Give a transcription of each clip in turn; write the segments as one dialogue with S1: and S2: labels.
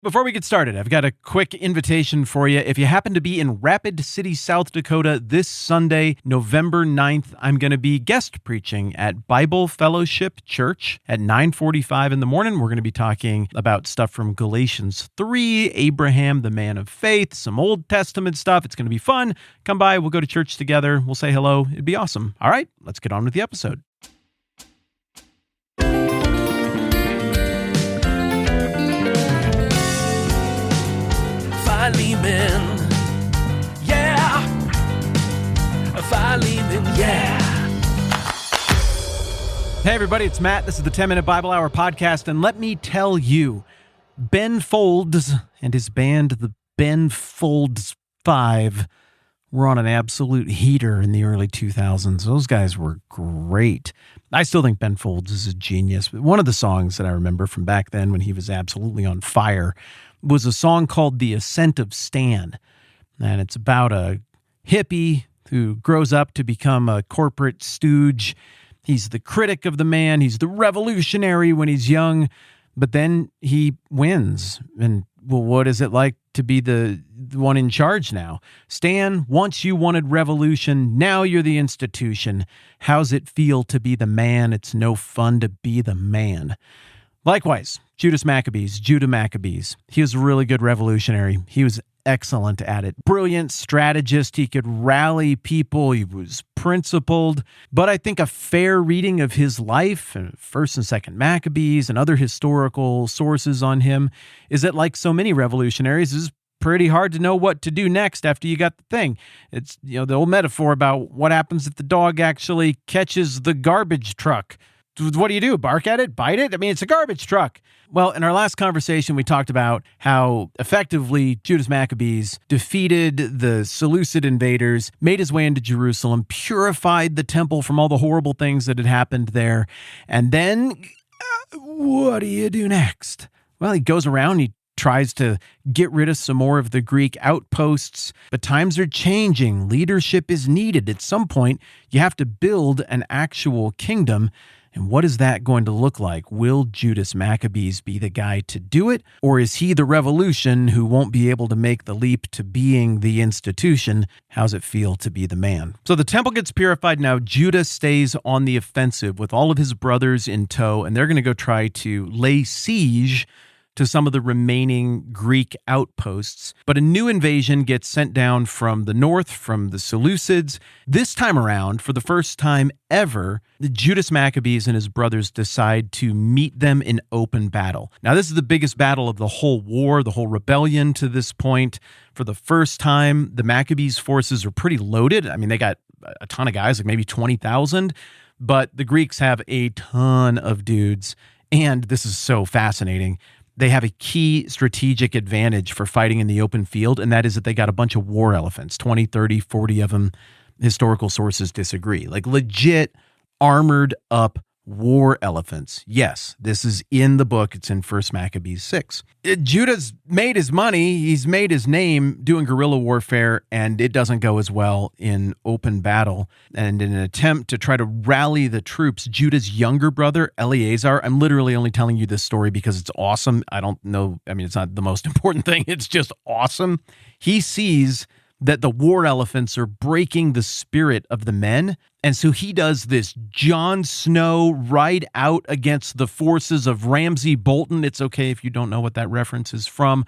S1: Before we get started, I've got a quick invitation for you. If you happen to be in Rapid City, South Dakota this Sunday, November 9th, I'm going to be guest preaching at Bible Fellowship Church at 9:45 in the morning. We're going to be talking about stuff from Galatians 3, Abraham, the man of faith, some Old Testament stuff. It's going to be fun. Come by. We'll go to church together. We'll say hello. It'd be awesome. All right, let's get on with the episode.
S2: Philemon, yeah. Philemon, yeah.
S1: Hey, everybody, it's Matt. This is the 10-Minute Bible Hour podcast, and let me tell you, Ben Folds and his band, the Ben Folds 5, were on an absolute heater in the early 2000s. Those guys were great. I still think Ben Folds is a genius. But one of the songs that I remember from back then when he was absolutely on fire was a song called The Ascent of Stan. And it's about a hippie who grows up to become a corporate stooge. He's the critic of the man. He's the revolutionary when he's young. But then he wins. And, well, what is it like to be the one in charge now? Stan, once you wanted revolution, now you're the institution. How's it feel to be the man? It's no fun to be the man. Likewise, Judah Maccabees. He was a really good revolutionary. He was excellent at it. Brilliant strategist. He could rally people. He was principled. But I think a fair reading of his life, and First and Second Maccabees and other historical sources on him, is that, like so many revolutionaries, it's pretty hard to know what to do next after you got the thing. It's, the old metaphor about what happens if the dog actually catches the garbage truck. What do? Bark at it? Bite it? I mean, it's a garbage truck. Well, in our last conversation, we talked about how effectively Judas Maccabees defeated the Seleucid invaders, made his way into Jerusalem, purified the temple from all the horrible things that had happened there. And then, what do you do next? Well, he goes around, he tries to get rid of some more of the Greek outposts, but times are changing. Leadership is needed. At some point, you have to build an actual kingdom. And what is that going to look like? Will Judas Maccabees be the guy to do it? Or is he the revolution who won't be able to make the leap to being the institution? How's it feel to be the man? So the temple gets purified now. Judah stays on the offensive with all of his brothers in tow, and they're going to go try to lay siege to some of the remaining Greek outposts. But a new invasion gets sent down from the north, from the Seleucids. This time around, for the first time ever, the Judas Maccabees and his brothers decide to meet them in open battle. Now, this is the biggest battle of the whole war, the whole rebellion to this point. For the first time, the Maccabees' forces are pretty loaded. I mean, they got a ton of guys, like maybe 20,000, but the Greeks have a ton of dudes. And this is so fascinating. They have a key strategic advantage for fighting in the open field, and that is that they got a bunch of war elephants, 20, 30, 40 of them. Historical sources disagree. Like legit armored up war elephants. Yes, this is in the book. It's in 1 Maccabees 6. Judah's made his money. He's made his name doing guerrilla warfare, and it doesn't go as well in open battle. And in an attempt to try to rally the troops, Judah's younger brother, Eleazar, I'm literally only telling you this story because it's awesome. I don't know. I mean, it's not the most important thing. It's just awesome. He sees that the war elephants are breaking the spirit of the men. And so he does this Jon Snow ride out against the forces of Ramsay Bolton. It's okay if you don't know what that reference is from.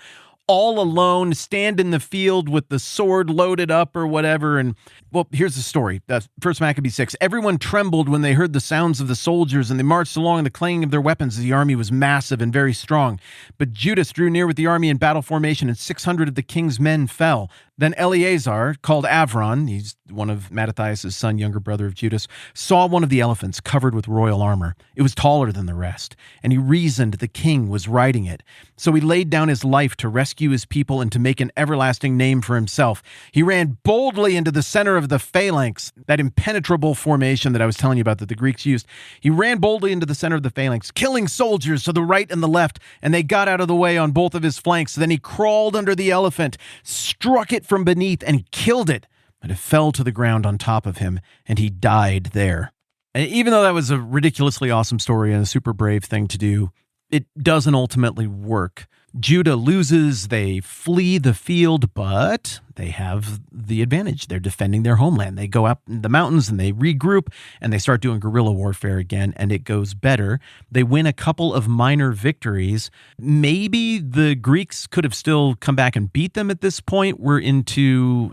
S1: All alone, stand in the field with the sword loaded up or whatever. And, well, here's the story. 1 Maccabees 6. Everyone trembled when they heard the sounds of the soldiers, and they marched along the clanging of their weapons. The army was massive and very strong. But Judas drew near with the army in battle formation, and 600 of the king's men fell. Then Eleazar, called Avron, he's one of Mattathias' son, younger brother of Judas, saw one of the elephants covered with royal armor. It was taller than the rest, and he reasoned the king was riding it. So he laid down his life to rescue his people and to make an everlasting name for himself. He ran boldly into the center of the phalanx, that impenetrable formation that I was telling you about that the Greeks used. He ran boldly into the center of the phalanx, killing soldiers to the right and the left, and they got out of the way on both of his flanks. Then he crawled under the elephant, struck it from beneath, and killed it. But it fell to the ground on top of him, and he died there. And even though that was a ridiculously awesome story and a super brave thing to do, it doesn't ultimately work. Judah loses, they flee the field, but they have the advantage. They're defending their homeland. They go up in the mountains and they regroup and they start doing guerrilla warfare again, and it goes better. They win a couple of minor victories. Maybe the Greeks could have still come back and beat them at this point. We're into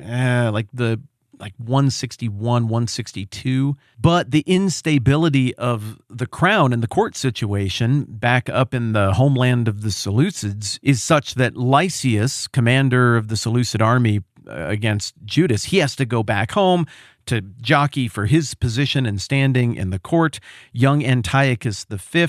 S1: like 161, 162. But the instability of the crown and the court situation back up in the homeland of the Seleucids is such that Lysias, commander of the Seleucid army against Judas, he has to go back home to jockey for his position and standing in the court. Young Antiochus V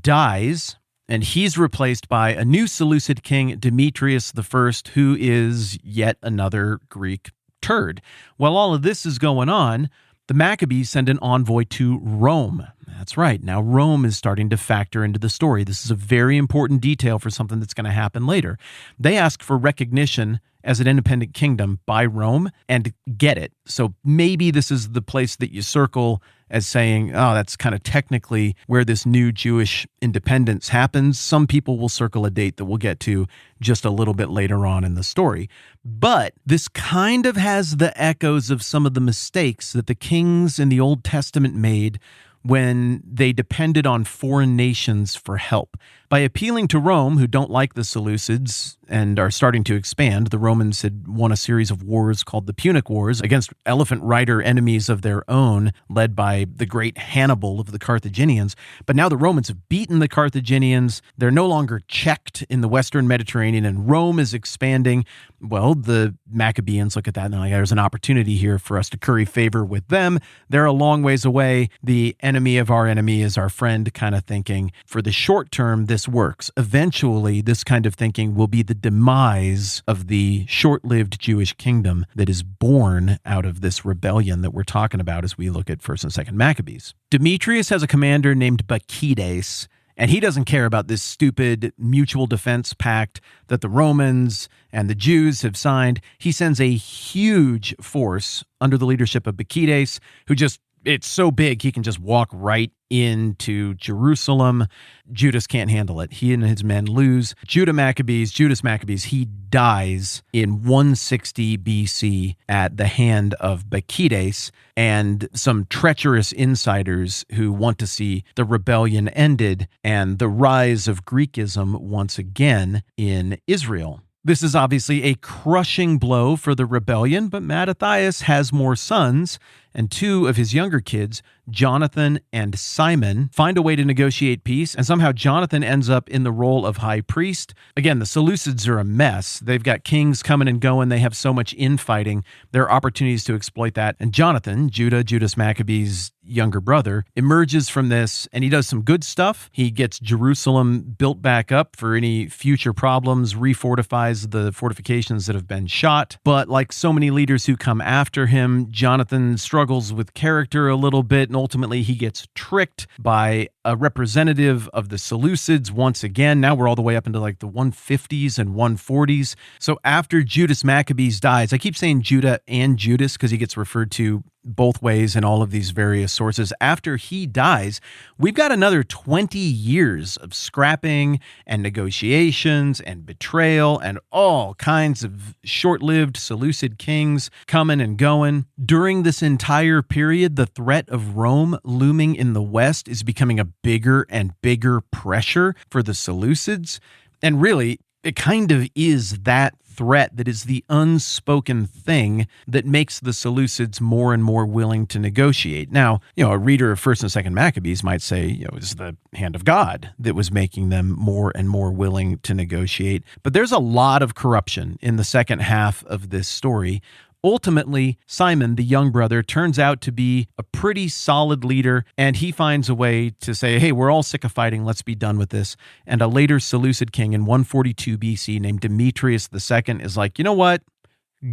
S1: dies, and he's replaced by a new Seleucid king, Demetrius I, who is yet another Greek turd. While all of this is going on, the Maccabees send an envoy to Rome. That's right. Now Rome is starting to factor into the story. This is a very important detail for something that's going to happen later. They ask for recognition as an independent kingdom by Rome and get it. So maybe this is the place that you circle as saying, oh, that's kind of technically where this new Jewish independence happens. Some people will circle a date that we'll get to just a little bit later on in the story. But this kind of has the echoes of some of the mistakes that the kings in the Old Testament made when they depended on foreign nations for help. By appealing to Rome, who don't like the Seleucids and are starting to expand, the Romans had won a series of wars called the Punic Wars against elephant rider enemies of their own, led by the great Hannibal of the Carthaginians. But now the Romans have beaten the Carthaginians. They're no longer checked in the Western Mediterranean, and Rome is expanding. Well, the Maccabeans look at that and they're like, there's an opportunity here for us to curry favor with them. They're a long ways away. The enemy of our enemy is our friend kind of thinking. For the short term, this works. Eventually, this kind of thinking will be the demise of the short-lived Jewish kingdom that is born out of this rebellion that we're talking about as we look at 1st and 2nd Maccabees. Demetrius has a commander named Bacchides, and he doesn't care about this stupid mutual defense pact that the Romans and the Jews have signed. He sends a huge force under the leadership of Bacchides, who it's so big he can just walk right into Jerusalem. Judas can't handle it. He and his men lose. Judas Maccabees, he dies in 160 BC at the hand of Bacchides and some treacherous insiders who want to see the rebellion ended and the rise of Greekism once again in Israel. This is obviously a crushing blow for the rebellion, but Mattathias has more sons, and two of his younger kids, Jonathan and Simon, find a way to negotiate peace, and somehow Jonathan ends up in the role of high priest. Again, the Seleucids are a mess. They've got kings coming and going. They have so much infighting. There are opportunities to exploit that. And Jonathan, Judas Maccabee's younger brother, emerges from this, and he does some good stuff. He gets Jerusalem built back up for any future problems, refortifies the fortifications that have been shot. But like so many leaders who come after him, Jonathan struggles with character a little bit, and ultimately he gets tricked by a representative of the Seleucids once again. Now we're all the way up into like the 150s and 140s. So after Judas Maccabees dies, I keep saying Judah and Judas because he gets referred to both ways in all of these various sources. After he dies, we've got another 20 years of scrapping and negotiations and betrayal and all kinds of short-lived Seleucid kings coming and going. During this entire period, the threat of Rome looming in the West is becoming a bigger and bigger pressure for the Seleucids. And really, it kind of is that threat that is the unspoken thing that makes the Seleucids more and more willing to negotiate. Now, a reader of 1st and 2nd Maccabees might say, it's the hand of God that was making them more and more willing to negotiate. But there's a lot of corruption in the second half of this story. Ultimately, Simon, the young brother, turns out to be a pretty solid leader, and he finds a way to say, hey, we're all sick of fighting, let's be done with this. And a later Seleucid king in 142 BC named Demetrius II is like, you know what?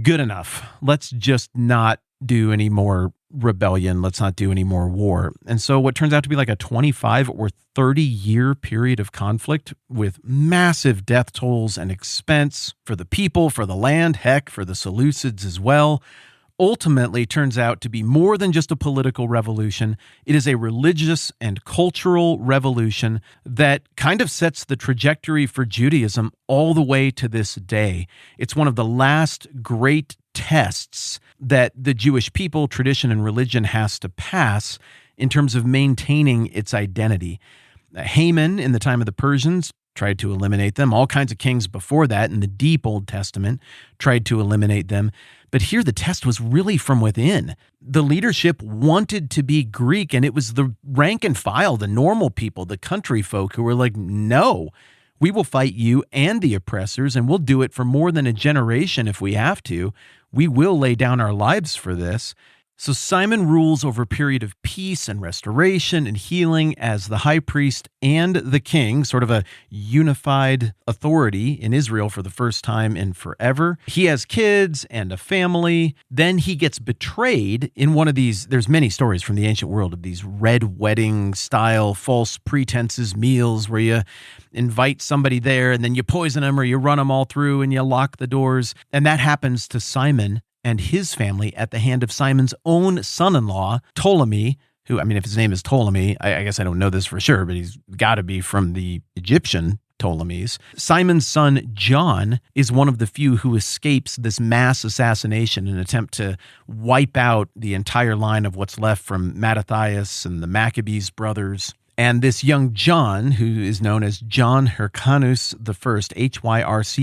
S1: Good enough. Let's just not do any more rebellion. Let's not do any more war. And so what turns out to be like a 25 or 30-year period of conflict with massive death tolls and expense for the people, for the land, heck, for the Seleucids as well, ultimately turns out to be more than just a political revolution. It is a religious and cultural revolution that kind of sets the trajectory for Judaism all the way to this day. It's one of the last great tests that the Jewish people, tradition, and religion has to pass in terms of maintaining its identity. Haman, in the time of the Persians, tried to eliminate them. All kinds of kings before that in the deep Old Testament tried to eliminate them. But here the test was really from within. The leadership wanted to be Greek, and it was the rank and file, the normal people, the country folk who were like, no, we will fight you and the oppressors, and we'll do it for more than a generation if we have to. We will lay down our lives for this. So Simon rules over a period of peace and restoration and healing as the high priest and the king, sort of a unified authority in Israel for the first time in forever. He has kids and a family. Then he gets betrayed in one of these, there's many stories from the ancient world of these red wedding style false pretenses meals where you invite somebody there and then you poison them or you run them all through and you lock the doors. And that happens to Simon and his family at the hand of Simon's own son-in-law, Ptolemy, who, I mean, if his name is Ptolemy, I guess I don't know this for sure, but he's got to be from the Egyptian Ptolemies. Simon's son, John, is one of the few who escapes this mass assassination in an attempt to wipe out the entire line of what's left from Mattathias and the Maccabees brothers. And this young John, who is known as John Hyrcanus I, Hyrcanus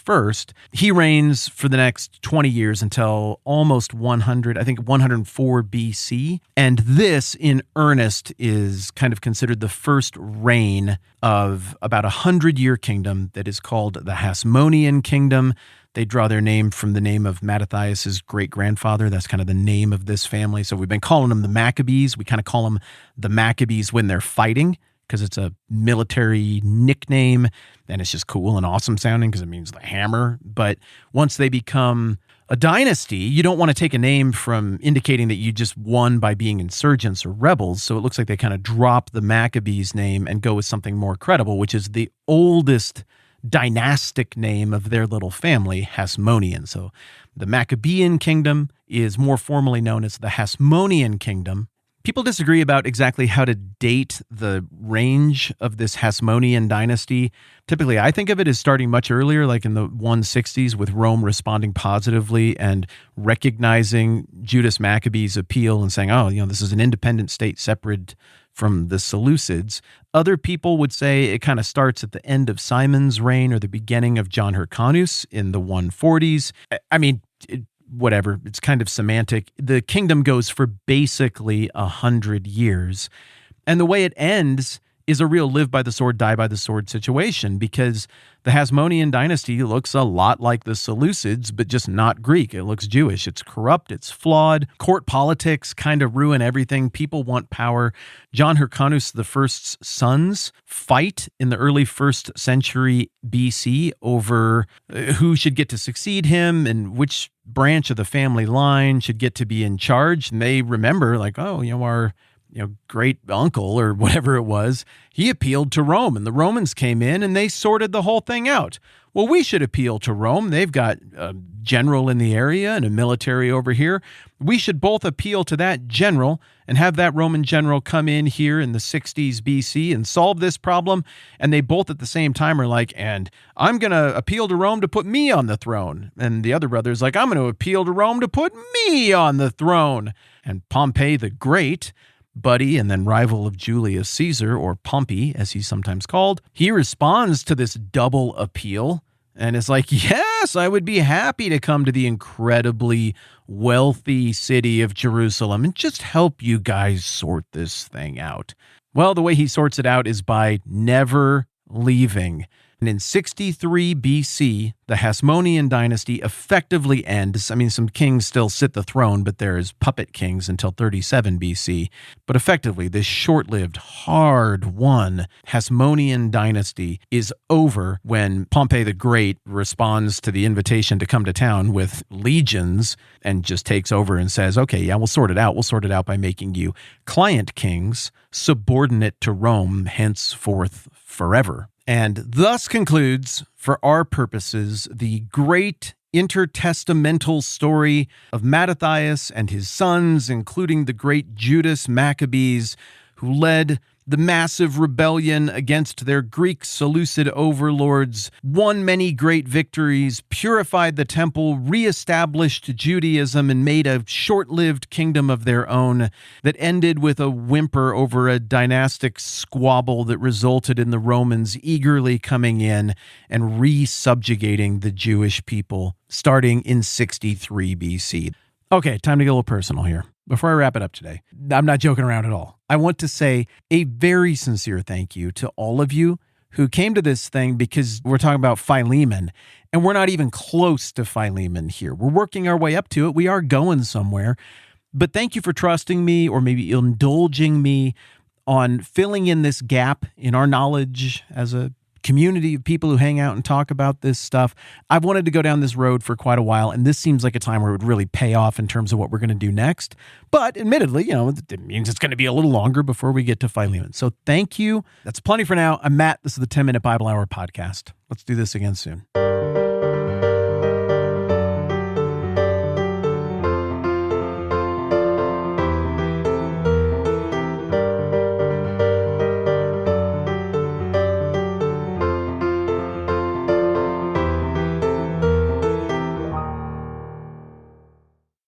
S1: I, he reigns for the next 20 years until almost 100, I think 104 BC. And this, in earnest, is kind of considered the first reign of about 100-year kingdom that is called the Hasmonean Kingdom. They draw their name from the name of Mattathias' great-grandfather. That's kind of the name of this family. So we've been calling them the Maccabees. We kind of call them the Maccabees when they're fighting because it's a military nickname, and it's just cool and awesome sounding because it means the hammer. But once they become a dynasty, you don't want to take a name from indicating that you just won by being insurgents or rebels. So it looks like they kind of drop the Maccabees name and go with something more credible, which is the oldest dynastic name of their little family, Hasmonean. So the Maccabean kingdom is more formally known as the Hasmonean kingdom. People disagree about exactly how to date the range of this Hasmonean dynasty. Typically, I think of it as starting much earlier, like in the 160s, with Rome responding positively and recognizing Judas Maccabee's appeal and saying, oh, this is an independent state separate from the Seleucids. Other people would say it kind of starts at the end of Simon's reign or the beginning of John Hyrcanus in the 140s. I mean, whatever, it's kind of semantic. The kingdom goes for basically 100 years. And the way it ends is a real live by the sword, die by the sword situation, because the Hasmonean dynasty looks a lot like the Seleucids, but just not Greek. It looks Jewish. It's corrupt. It's flawed. Court politics kind of ruin everything. People want power. John Hyrcanus I's sons fight in the early 1st century BC over who should get to succeed him and which branch of the family line should get to be in charge. And they remember, like, oh, our great uncle or whatever it was, he appealed to Rome and the Romans came in and they sorted the whole thing out. Well, we should appeal to Rome. They've got a general in the area and a military over here. We should both appeal to that general and have that Roman general come in here in the 60s BC and solve this problem. And they both at the same time are like, and I'm going to appeal to Rome to put me on the throne. And the other brother's like, I'm going to appeal to Rome to put me on the throne. And Pompey the Great, buddy and then rival of Julius Caesar, or Pompey as he's sometimes called, he responds to this double appeal and is like, yes, I would be happy to come to the incredibly wealthy city of Jerusalem and just help you guys sort this thing out. Well, the way he sorts it out is by never leaving. And in 63 BC, the Hasmonean dynasty effectively ends. I mean, some kings still sit the throne, but there's puppet kings until 37 BC. But effectively, this short-lived, hard-won Hasmonean dynasty is over when Pompey the Great responds to the invitation to come to town with legions and just takes over and says, okay, yeah, we'll sort it out. We'll sort it out by making you client kings, subordinate to Rome, henceforth forever. And thus concludes, for our purposes, the great intertestamental story of Mattathias and his sons, including the great Judas Maccabees, who led the massive rebellion against their Greek Seleucid overlords, won many great victories, purified the temple, reestablished Judaism, and made a short-lived kingdom of their own that ended with a whimper over a dynastic squabble that resulted in the Romans eagerly coming in and re-subjugating the Jewish people, starting in 63 BC. Okay, time to get a little personal here. Before I wrap it up today, I'm not joking around at all. I want to say a very sincere thank you to all of you who came to this thing because we're talking about Philemon, and we're not even close to Philemon here. We're working our way up to it. We are going somewhere. But thank you for trusting me, or maybe indulging me on filling in this gap in our knowledge as a community of people who hang out and talk about this stuff. I've wanted to go down this road for quite a while, and this seems like a time where it would really pay off in terms of what we're going to do next. But admittedly, it means it's going to be a little longer before we get to Philemon. So thank you. That's plenty for now. I'm Matt. This is the 10-Minute Bible Hour podcast. Let's do this again soon.